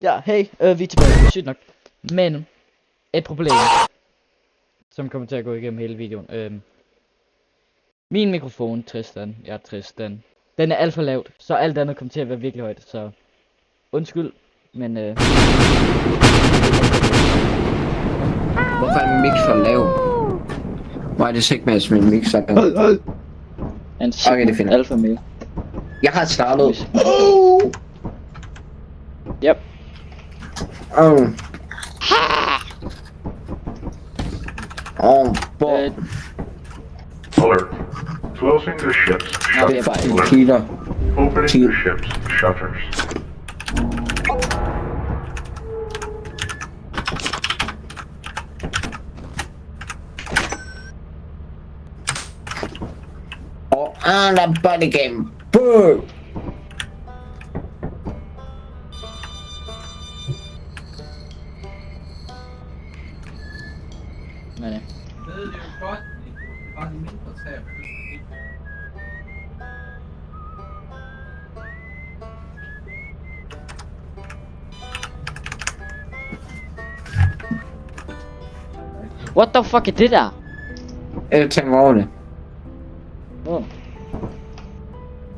Ja, hey, vi er tilbage. Sygt nok. Men, et problem, som kommer til at gå igennem hele videoen. Min mikrofon, Tristan, den er alt for lavt, så alt andet kommer til at være virkelig højt, så undskyld, men Hvorfor er min mix så lav? Hvor er det Sigmas min mix er lav? han Okay, det finder jeg. alt for mere. Jeg har startet. Yep. Hvor? Alert. Closing the ship's Nå, det er shutters. bare Peter. Opening the ship's shutters. Og der body game. Boo! Men, ved det jo godt, det er bare en mindre tab. what the fuck er det der? Jeg tænker over det. Oh.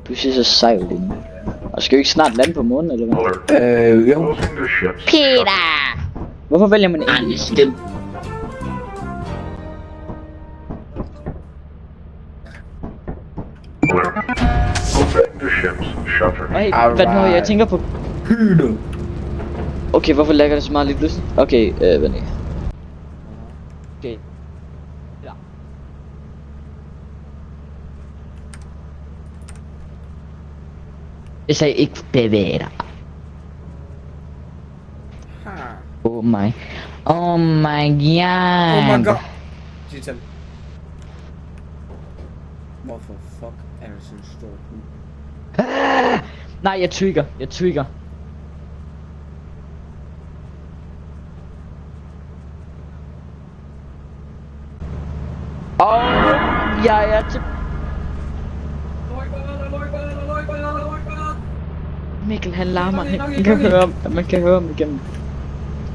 Du ser så sej ud lige nu. Og skal vi ikke snart lande på månen, eller hvad? Alert. Jo. Closing the ship's Peter! Hvorfor vælger man engelsk? Stem. Alert. Opening the ship's shutters. Nej, hvad nu? Jeg tænker på... Peter. Okay, hvorfor lægger det så meget lige pludselig? Okay, vent lige. Okay. Ja. Jeg sagde ikke bevæge dig. Oh my. Oh my god. Oh my god. Digital. Hvorfor fuck er det sådan en stor hund? Nej, jeg trigger. Jeg er til... Mikkel, han larmer. Man kan høre ham igennem.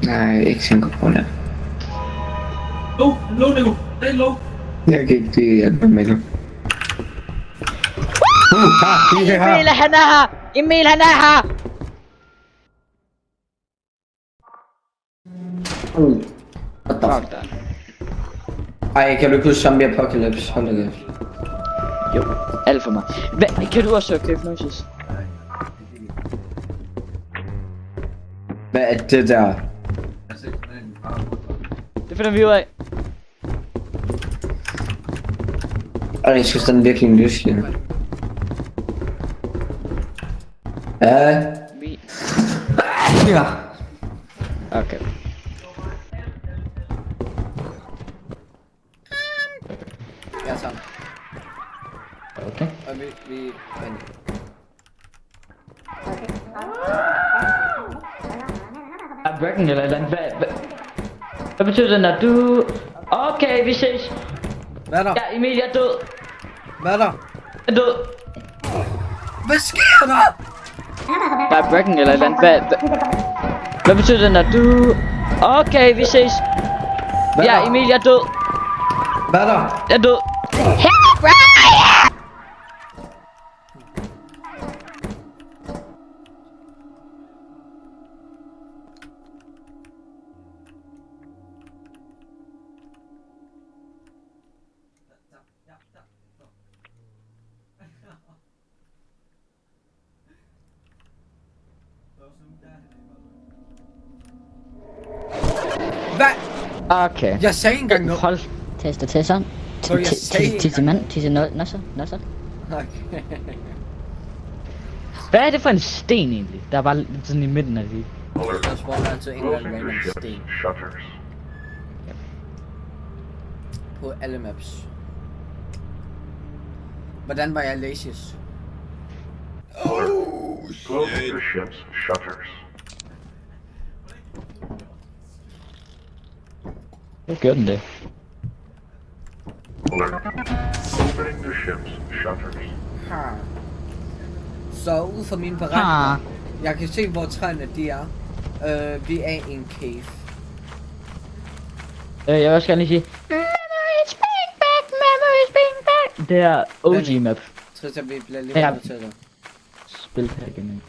Nej, ikke tænker på det. Low, Nico. Det er low. Jeg kan ikke det hjælpe med det. Emil, han er her! Emil, han er her! What the Fuck dig. Ej, kan du ikke huske Zombie Apocalypse? Hold da kæft. Jo, alt for meget. Hvad, kan du også høre Cliff Noises? Hvad er det der? Det finder vi ud af. Ej, jeg synes den er virkelig en lyst. Ja. Vi... Ja. Okay. Ja, sammen. Okay. Og vi... Men... Er breaking eller et eller andet? Hvad betyder det, når du... Okay, vi ses. Hvad er der? Ja, Emil, jeg er død. Hvad er der? Jeg er død. Hvad sker der? Der er breaking eller et eller andet. Hvad betyder det, når du... Okay, vi ses. Hvad er Ja, der? Emil, jeg er død. Hvad er der? Jeg er død. Hvad? Okay. Jeg sagde engang noget. Hold. Tester. Nå, jeg sagde Tissemand. Nasser. Okay. Hvad er det for en sten egentlig? Der er bare sådan i midten af det. Alert. Jeg tror altså en gang Closing the random ship's sten shutters. på alle maps. Hvordan var jeg laziest? Closing the ship's shutters. Hvor gør den det? Alert. Opening the ship's shutters. Så ud fra mine beregninger, jeg kan se hvor træerne de er. Vi er i en cave. Jeg vil også gerne lige sige Memories bring back, memories bring back. Det er OG map. Tristan, vi bliver lige Ja. nødt til det. Spil her igen.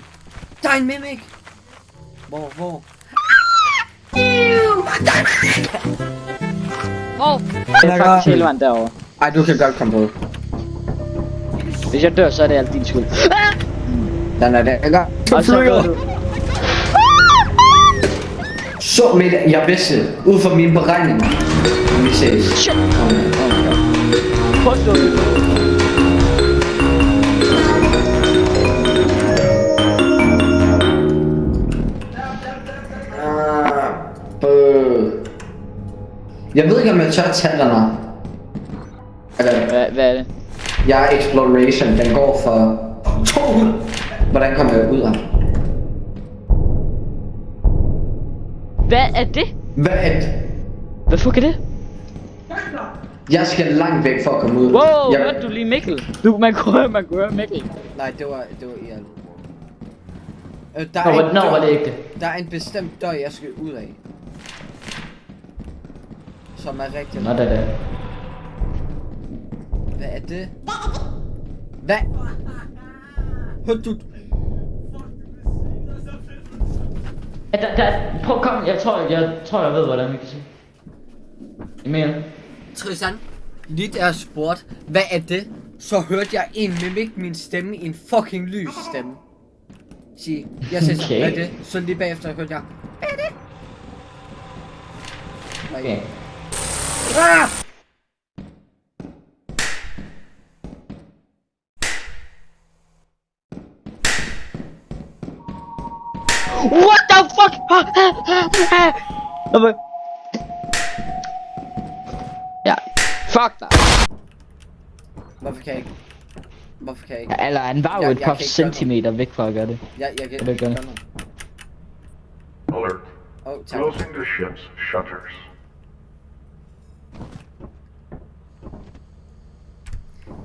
Der er en mimic! Hvor? Hvor? Det er faktisk hele vejen derovre. Ej, du kan godt komme på. Hvis jeg dør, så er det alt din skyld. Den er der, ikke? Og så dør du. Så med det, jeg vidste, ud fra mine beregninger. Vi ses. Shit. Oh my god. Prøv at slå det. Jeg ved ikke, om jeg tør tage den her. Eller, Hvad er det? jeg er exploration, den går for 200. Hvordan kommer jeg ud af? Hvad er det? Hvad er det? Hvad fuck er det? Jeg skal langt væk for at komme ud. Wow, jeg... hørte du lige Mikkel? Man kunne høre Mikkel. Nej, det var Ian. Nå, var det ikke det? Der er en bestemt dør, jeg skal ud af. Som er rigtig... Nå, det er det. Hvad er det? Hvad? Hørte du? Prøv kom, jeg tror jeg ved hvordan vi kan se. Emil. Tristan, lige da jeg spurgte, hvad er det? Så hørte jeg en mimik min stemme i en fucking lys stemme. Sige, jeg sagde så, Okay. hvad er det? Så lige bagefter hørte jeg, hvad er det? Okay. Ah! What the fuck? Ja, fuck dig. Hvorfor kan jeg ikke? Hvorfor kan jeg ikke? Eller han var jo Jeg et kan par ikke gøre centimeter væk fra at gøre det. Jeg kan Det er ikke godt. gøre noget. Alert. Tak. Closing the ship's shutters.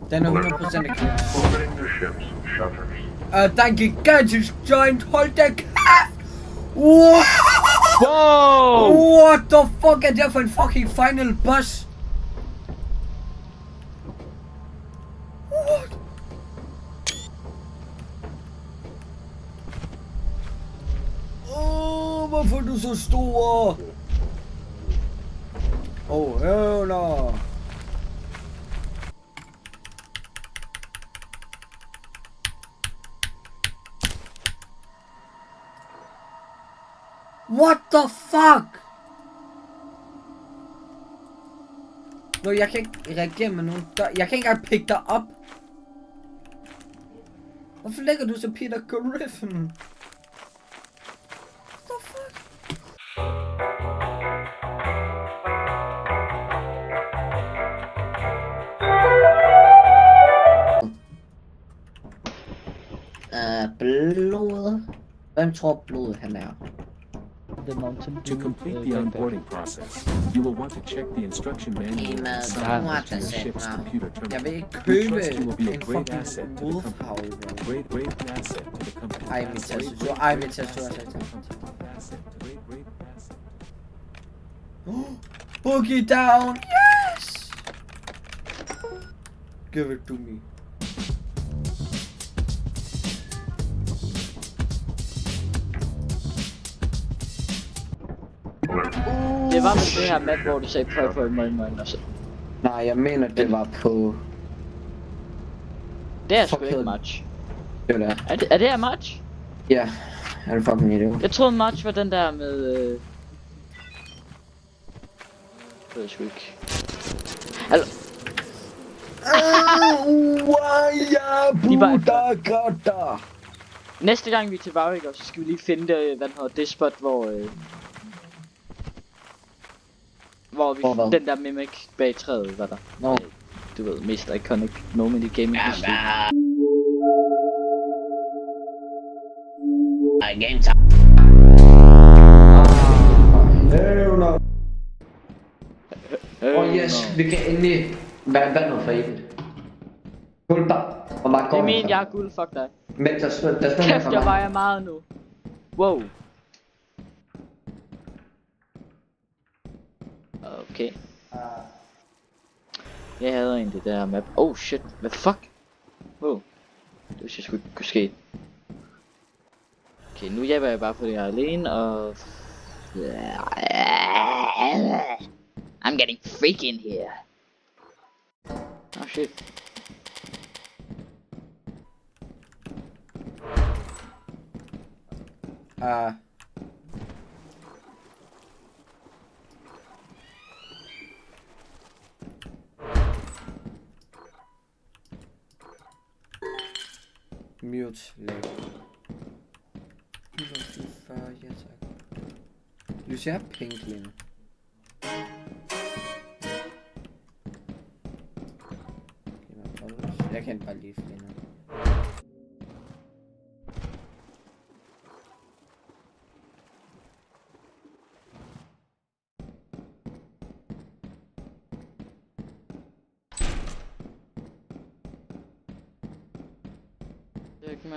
Den er 100% ikke. Opening the ship's shutters. Der er en gigantisk giant, hold da kæft! What? Wow! What the fuck er det for en fucking final boss? What? Hvorfor er du så stor? Høvner! What the fuck? Nå, jeg kan ikke reagere med nogen dør. Jeg kan ikke engang pick dig op. Hvorfor lægger du så Peter Griffin? What the fuck? Blod. Hvem tror blod han er? The mountain To complete the onboarding process, you will want to check the instruction manual inside to your ship's computer terminal. Jeg vil ikke We købe trust you will be a en great fucking asset to the wolfhowl. company. Great asset to the company. Ej, min tastatur. Ej, min tastatur. Asset, great asset. Boogie down. Yes! Give it to me. Alert. Det var med det her map, hvor du sagde purple møgn og så. Nej, jeg mener, det var på... Det er sgu Fuck ikke it. match. Det var der. Er det her match? Ja, er det fucking idiot. Jeg troede match var den der med det ved jeg sgu ikke. Hallo. De bare... Næste gang vi er til Varvik, så skal vi lige finde det, hvad den hedder, det spot, hvor vi Hvor hvad? den der mimic bag træet var der. Nå. Du ved, mest iconic moment i gaming history. Oh yes, vi kan endelig være vandet for evigt. Kulper. Hvor meget går Det er den min, for? jeg er guld, fuck dig. Men der står Kæft, jeg vejer meget nu. Wow. Okay. Jeg havde egentlig det der map. Oh shit, hvad fuck? Wow. Det vidste jeg sgu ikke kunne ske. Okay, nu hjælper jeg bare på det her alene, og... I'm getting freak in here. Oh shit. Mute lag. 144, ja tak. Lucia Pinklin. Jeg kan bare lige finde.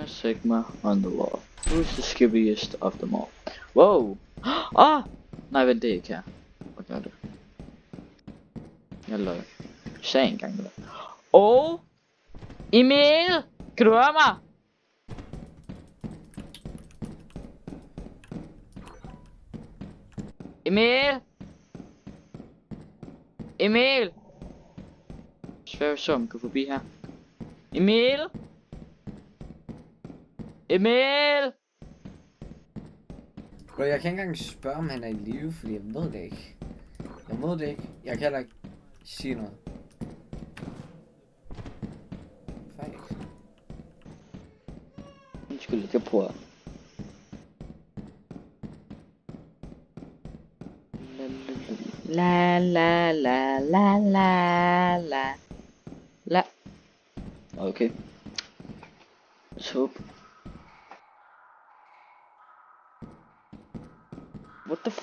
Sigma on the wall. Who's the skibbiest of them all? Whoa! Ah! Nej, vent, det er ikke her. Hvad gør du? Jeg løg. Jeg sagde engang det. Oh! Emil! Kan du høre mig? Emil! Emil! Svær som gå forbi her. Emil! Emil! Bro, jeg kan ikke engang spørge, om han er i live, fordi jeg ved det ikke. Jeg ved det ikke. Jeg kan heller ikke sige noget. Faktisk. Undskyld, jeg kan prøve. La la la la la la la. Okay. Let's hope. What the f...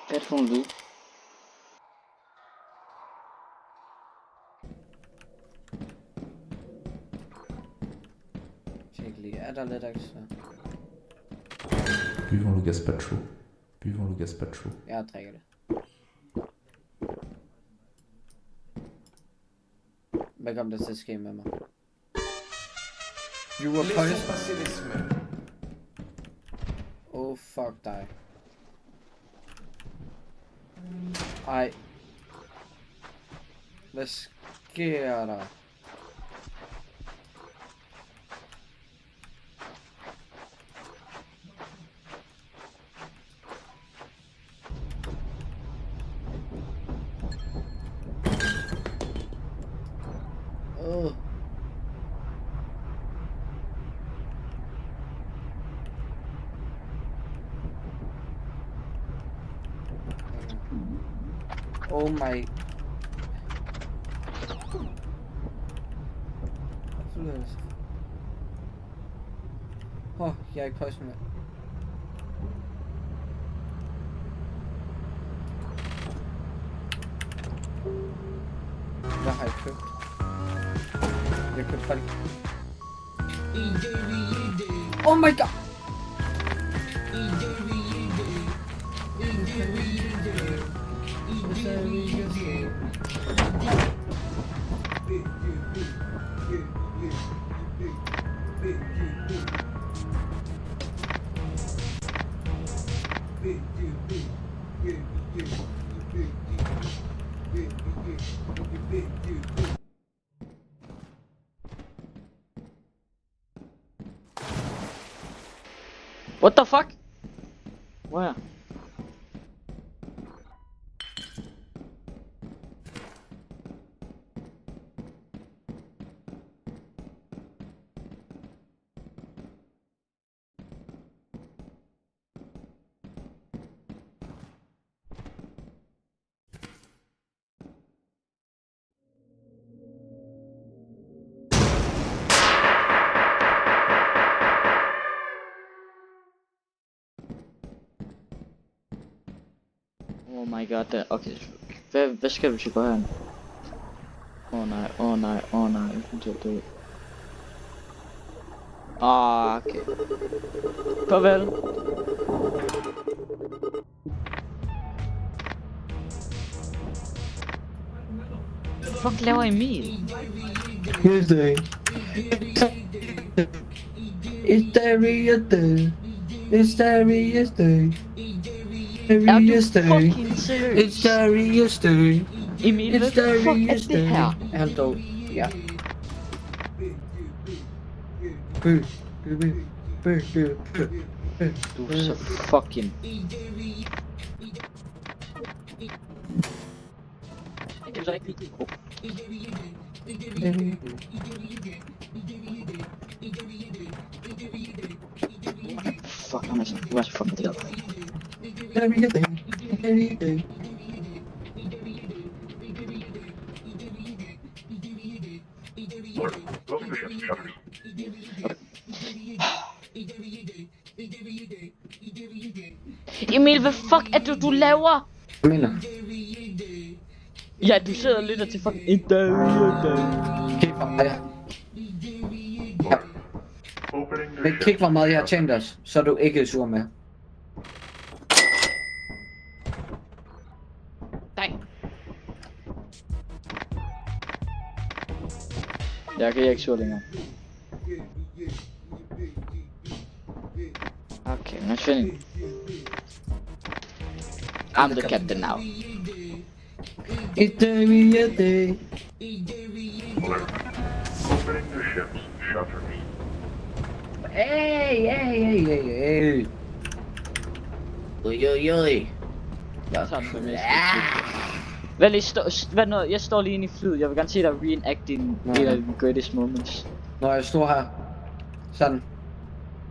Hvad er det for en lyd? Tjek lige, er der lidt ekstra? Buvons le gazpacho. Buvons le gazpacho. Jeg drikker det. Hvad kom der til at ske med mig? You were poisoned. Oh fuck dig. Ej. Hvad sker der? Oh my. Åh, jeg er ikke poison med. Hvad har jeg købt? Jeg købte bare lige. Oh my god! What the fuck? Where? Oh my god, det... Okay. Hvad skal vi så gøre her? Åh nej, åh nej, åh nej. Jeg kommer til at dø. Okay. Farvel. fuck laver Emil? Yesterday. It's Derry yesterday. It's Derry yesterday. Er Derry du yesterday. fucking seriøs? It's Derry yesterday. Emil, hvad It's Derry fuck er det yesterday. her? Er han død? Ja. Du er så fucking... Det er så ikke vigtigt. Fuck, han er så... Du er så fucking glad. Derry yesterday. Derry yesterday. Alert. Closing the ship's shutters. Emil, hvad fuck er det, du laver? Hvad mener du? Ja, du sidder og lytter til fucking... En dag, en dag. Kig hvor meget jeg... Ja. Opening the Men kig hvor meget jeg har tjent os, så er du ikke sur med. Nej. Jeg kan ikke sur længere. Okay, let's finish. I'm the captain now. It's Derry yesterday. Alert. Opening the ship's shutters. Hey. Oi. Sådan for mig. Hvad lige hvad nu? Jeg står lige inde i flyet. Jeg vil gerne se dig reenact en del af the greatest moments. Når jeg står her. Sådan.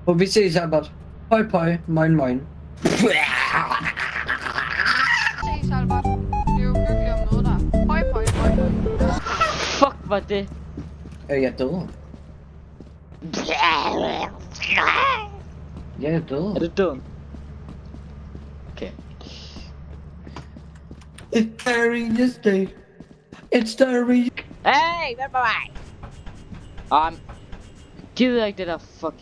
Og vi ses, Albert. Pøj. Moin. Ses, Albert. Det er jo hyggeligt at møde dig. Hoi. Fuck, var det? Jeg er død. Jeg er død. Er du død? Okay. It's Derry yesterday. It's Derry. Hey, vent på mig! Gider ikke det der fuck.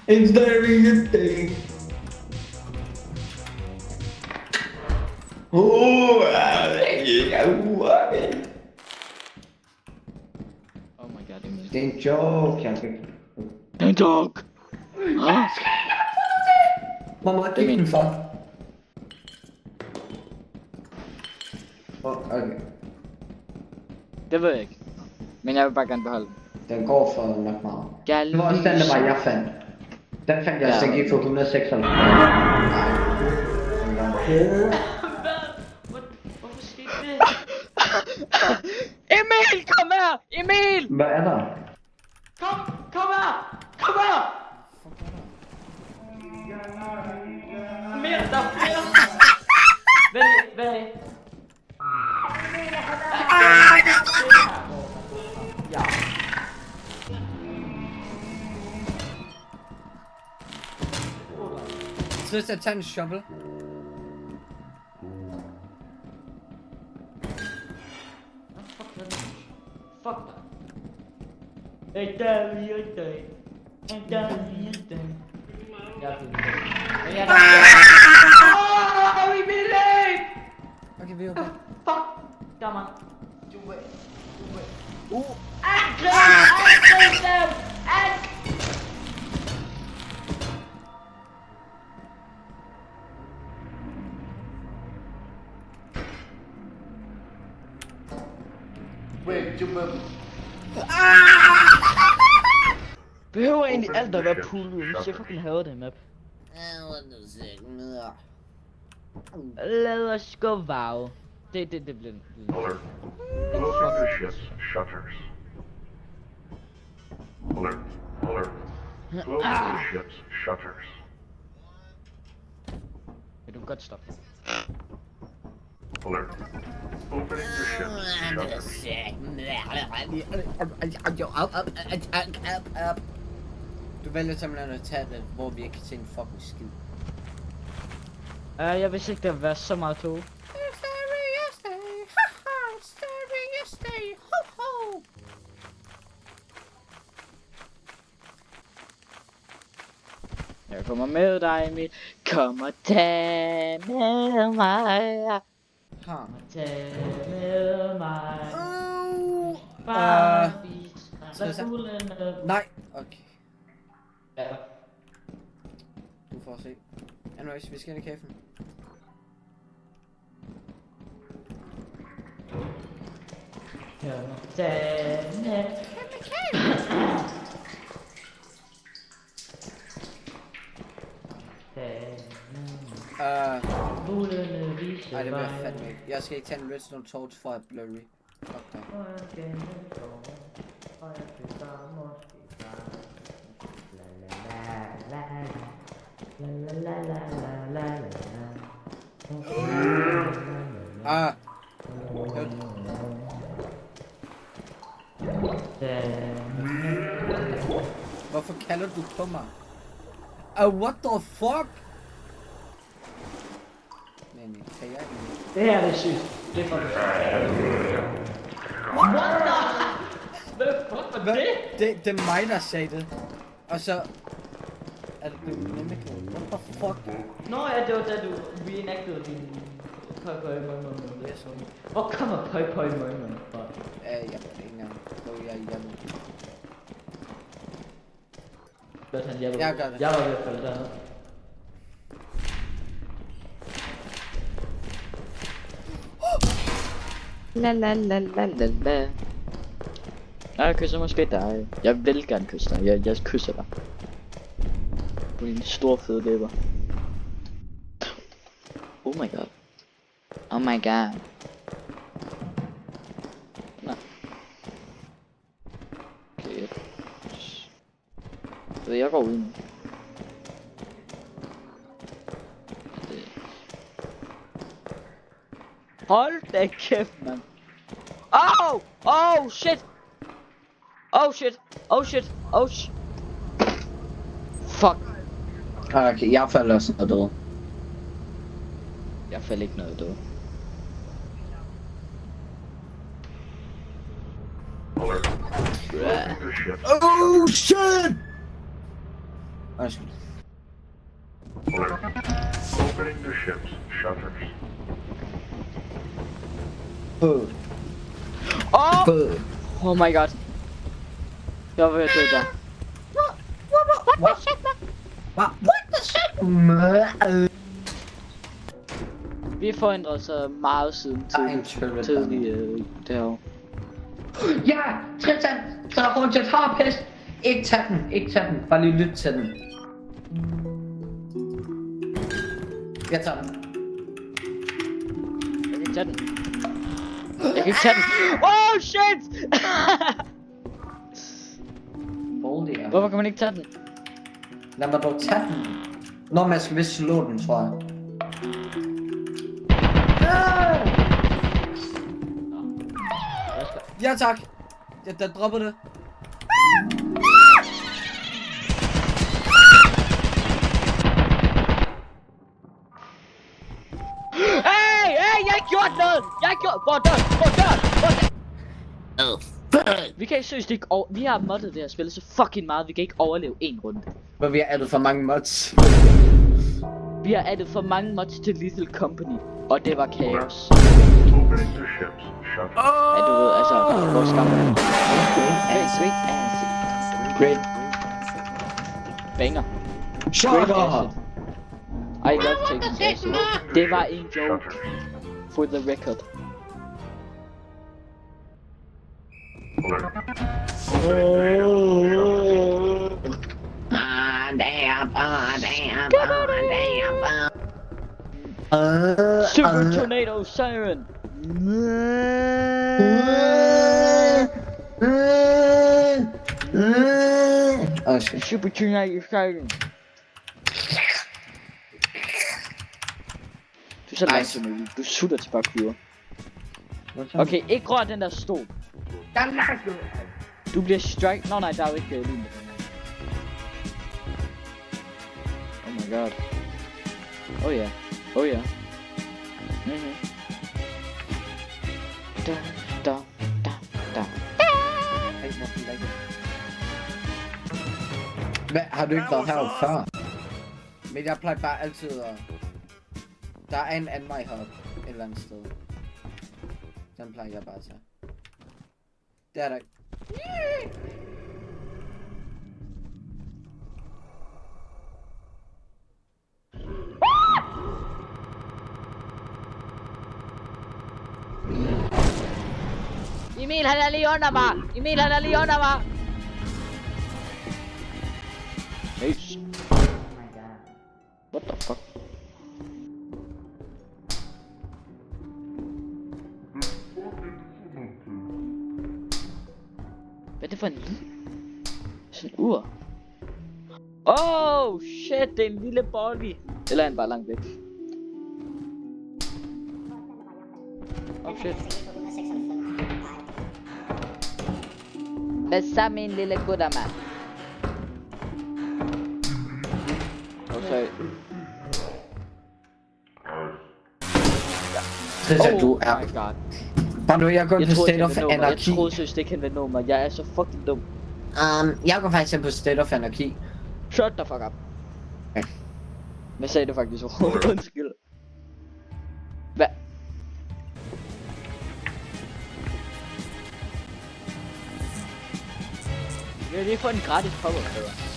It's Derry yesterday. Oh my god, Emil. Det er en joke, jeg skal... En dog! Hvor meget gik den for? Okay. Det ved jeg ikke. Men jeg vil bare gerne beholde den. Den går for nok meget. Jeg Det var også den, der var, jeg fandt. Den fandt jeg, Ja. den gik for 196. Hvorfor skete det? Emil, kom her! Emil! Hvad er der? Kom her! Kom her! Mere, der er flere! Hvad? Ja. Så skal jeg tage en shovel. Fuck dig. En dag. Vi vil ikke! Okay, vi er okay. Fuck! Der man. Do it. Angreb dem! Behøver egentlig alt at være pullet, hvis jeg fucking hader det map. Lad os gå wow. Det bliver Alert. Closing the ship's shutters. Alert. Closing the ship's shutters. Kan du godt stoppe? Alert. Opening the ship's shutters. Du vælger simpelthen at tage det, hvor vi ikke kan se en fucking skid. Jeg vidste ikke, der ville være så meget tog. Jeg Jeg kommer med dig, Emil. Kom og tag med mig. Har. Tag med mig. Uh, Bare Tristan. Nej, okay. Du får se. Anyways, vi skal ind i kaffen. Nej, det vil jeg fandme ikke. Jeg skal ikke tage en redstone torch for at blurry. Fuck dig. Hvorfor kalder du på mig? What the fuck? Nej, kan jeg ikke? Det her er sygt. Det er for Hvad? Det er mig, der sagde det. Og så... Er det blevet nemlig? What the fuck? Nå ja, det var da du reenactede din pøj pøj møj møj møj. Hvor kommer pøj pøj møj møj fra? Jeg ved det ikke engang. Så jeg hjemme. Jeg gør det. Jeg var ved at falde dernede. La la la la la la. Jeg kysser måske dig. Jeg vil gerne kysse dig. Jeg kysser dig. På dine store fede læber. Oh my god. Oh my god. Nå. Okay. Så jeg går ud nu. Hold da kæft, mand. Oh! Oh shit! Oh shit! Oh shit! Oh shit! Fuck! Okay, jeg falder også noget død. Jeg falder ikke noget død. Oh shit! Undskyld. Opening the ship's shutters. Oh! Oh my god. Jeg var ved at dø der. What the shit? Vi har forandret så meget siden tidligere derovre. Ja! Tristan! Så er rundt til harpest! Ikke tag den, ikke tag den. Bare lige lyt til den. Jeg tager den. Jeg kan ikke tage den. Jeg kan ikke tage den. Oh shit! Boldy, Hvorfor kan man ikke tage den? lad mig dog tage den. Når man skal vist slå den, tror jeg. Ja tak. Der droppede det. Hey! Hey! Jeg har gjort noget! Jeg har gjort... Hvor dør! Vi kan ikke seriøst ikke over... Vi har moddet det her spil så fucking meget, vi kan ikke overleve en runde. Men vi har addet for mange mods. Vi har addet for mange mods til Lethal Company, og det var kaos. Opening the ship's shutters. Ja, du ved, altså, vores gamle... Great. Banger. Shut Great up! acid. I love taking acid. Det var en joke. For the record. Super Tornado Siren! Super Tornado Siren! Du er så langsom, du sutter til parkour. Okay, ikke rør den der stol. Du bliver strike. Nå nej, der er jo ikke lyn. Oh my god. Oh ja. Oh ja. Mhm. Da da da da. Hvad, har du ikke været heroppe før? Men jeg plejer bare altid at... Der er en anden vej heroppe. Et eller andet sted. Den plejer jeg bare at tage. Det er der ikke. Emil, han er lige under mig! Emil, han er lige under mig! Hey. What the fuck? Hvad er det for en lyd? Sådan en ur. Oh shit, det er en lille Bobby. Eller er han bare langt væk? Oh shit. Hvad så min lille guttermand? Okay. Tristan, du er... Oh my god. Bare nu, jeg går Jeg på troede, State of jeg Anarchy. troede seriøst ikke, han ville nå mig. Jeg er så fucking dum. Jeg går faktisk ind på State of Anarchy. Shut the fuck up. Ja. Hvad sagde du faktisk? Undskyld. Hvad? Jeg vil lige få en gratis pop-up.